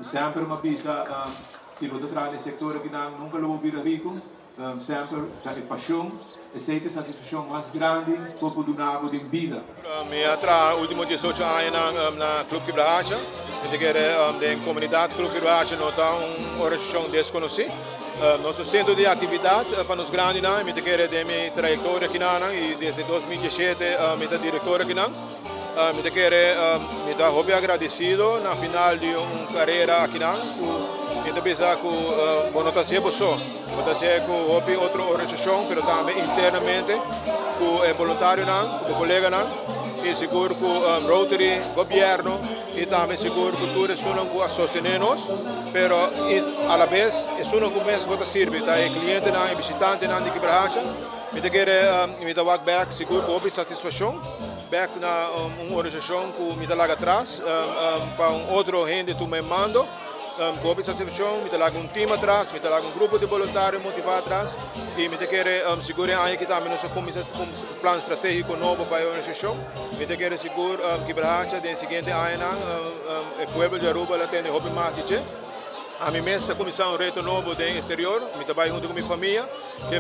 sempre uma pisa, se você trabalha no setor que nunca lo vira rico, sempre tem paixão, e sei que a satisfação mais grande por donar de vida. Eu trabalho último 18 anos na Clube Quebracha, na comunidade Clube Quebracha, não está uma organização desconhecida. Nosso centro de atividade para os grandes, eu quero de minha trajetória aqui e desde 2017 eu sou diretor aqui. Eu quero me dar muito agradecido na final de uma carreira aqui. Eu penso que não está sendo só, está sendo com outra organização, mas também internamente com o voluntário, com o colega, e seguro com o Rotary, governo, e também seguro que tudo isso não associamos, mas a la vez isso não começa a servir, tá? O cliente, o visitante, de Quebracha, eu quero me dar back, seguro com satisfação, back na uma organização que me dá lá atrás, para outro gente que me manda. Com a satisfação, me dá um time atrás, me dá um grupo de voluntários motivados atrás e me quero segurar que também nosso plano estratégico novo para a organização. Me quero segurar que Quebracha no seguinte ano o povo de Aruba tem hobby mais. A mim mesmo começar um reto novo no exterior, me trabalho junto com minha família, que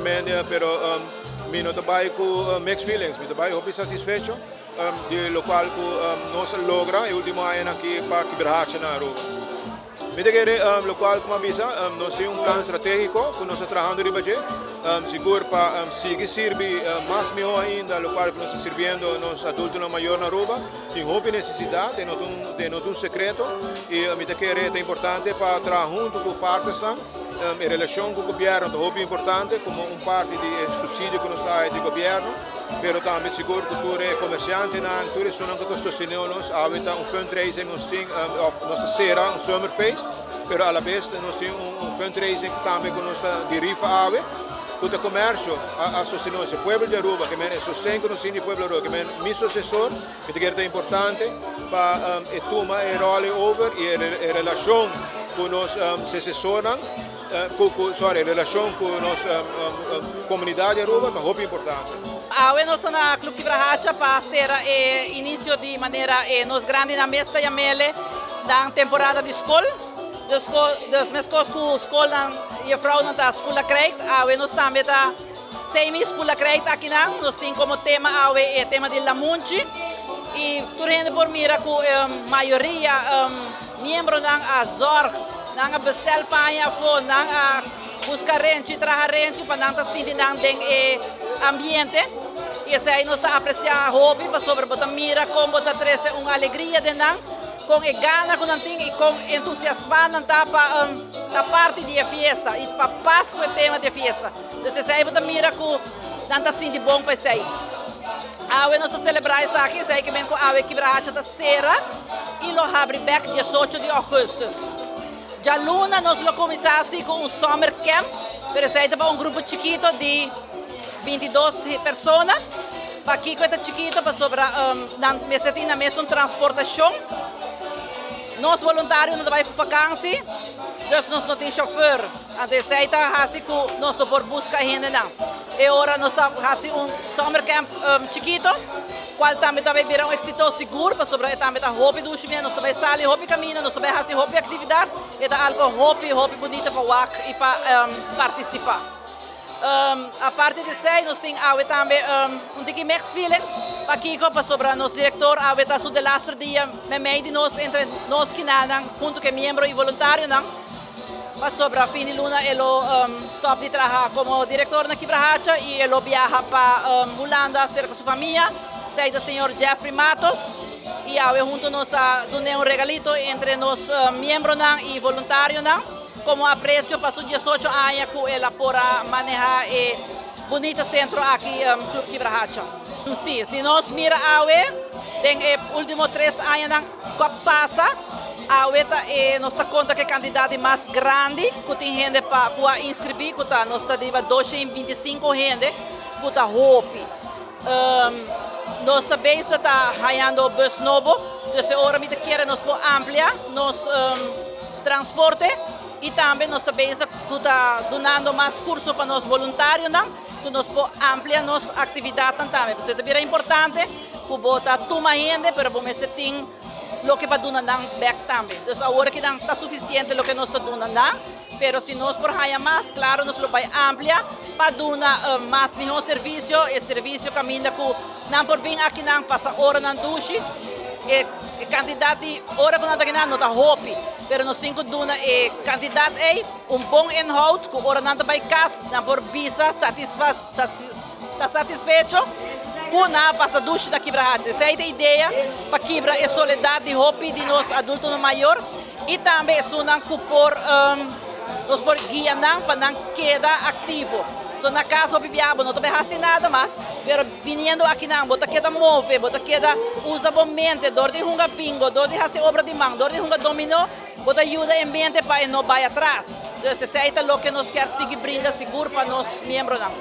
me não trabalho com mixed feelings, me trabalho hobby satisfeito de local que nós logra o último ano aqui para Quebracha na Aruba. Me quero local como avisa, nós temos um plano estratégico que nós estamos trabalhando de budget, seguro para seguir servir mais melhor ainda local que nós estamos servindo nos adultos maior na Aruba, tem hobby necessidade, não é um segredo e me quero é importante para trabalhar junto com partes em relação com o governo, é hobby importante como parte de subsídio que nós temos do governo. Pero também seguro que tu é comerciante, tu é só que sostenemos a fundraising, nós será summer fest, pero a la vez nós temos fundraising também que nós de rifa ave, todo o comércio a sostener o povo de Aruba, que é sustento no cine povo de Aruba, que é meu sucessor, que é importante para tomar o rol over e a relação com os sucessores. A relação com a nossa comunidade de Aruba é muito importante. Nós na Clube Quebracha para ser início de maneira nos grandes na mesta e mele da temporada de escola. Dos meus colegas com escola e frau na escola creio, nós também da semi escola creio aqui nós temos como tema o tema de Lamunchi e turende por mira com maioria membro da Azor nang bestel panha po nang buscar rente, trabalhar rente para não sentir nang den ambiente e esse aí nós está apreciar hobby para sobre botar mira como botar trazer uma alegria de nang com a gana com nanting e com entusiasmo nanta para a parte de festa e para Páscoa é tema de festa então esse aí botar mira com nanta sentir bom para esse aí nós celebrar isso aqui esse aí que vem com a Quebracha da Serra e lo abre back 18 de agosto. Já luna nós vamos começar assim com um summer camp, pero esse aí para um grupo chiquito de 22 pessoas. Para aqui que é chiquito para sobre na mesma transportação. Nós voluntários não vai para vacância, nós não temos chauffeur. Então esse aí está assim com nós não por buscar gente não. E agora nós estamos assim um summer camp chiquito. Qual também virar um êxito seguro para sobre também tá hobby do chimia, nós também sair hobby caminho, nós também fazer hobby atividade, e dá algo hobby bonito para walk e para participar. A parte de sei nós tem também tiki mix feelings para aqui para sobre nosso diretor tá su de lastro dia meio de nós entre nós que nada junto que membro e voluntário não para sobre a fim de luna ele stop de trabalhar como diretor na Quebracha e ele viaja para Holanda cerca sua família. Sei do senhor Jeffrey Matos e junto nós damos regalito entre nós membros e voluntários como apreço para os 18 anos que ela pode manejar o bonito centro aqui no Clube Quebracha. Sim, se nós miramos tem os últimos 3 anos que passa nós conta que a quantidade mais grande que tem gente para inscrever, nós temos 225 gente que está roupa. Nós também está ganhando bus novo, então agora nós queremos ampliar nosso transporte e também nós também está donando mais cursos para os voluntários, que nós ampliar nossa atividade também. Isso é importante, que botar tuma gente, mas vamos ter lo que para donar back também. Então agora que não está suficiente lo que nós está donando, pero se nós por haya mais, claro, nós lo vai ampliar para donar mais melhor serviço, e serviço caminha com não por bem aqui não passa hora na duche, e quantidade de hora que nós está não está hope, pero nós temos que donar e quantidade é bom inhoud, com hora não vai casa, não por visa satisfeito. Puna passa duche da Quibra Hacha. Essa é a ideia para Quibra é soledade de hope de nós adultos no maior e também é um por nós por guia não para não quedar ativo. So na casa o bibiabo não também hace nada mas pero vindo aqui não bota queda move, bota queda usa bom mente, dor de hunga bingo, dor de hace obra de mão, dor de hunga dominó, bota ajuda em mente para não vai atrás. Então essa é o que nós quer seguir brinda seguro para nós membros não.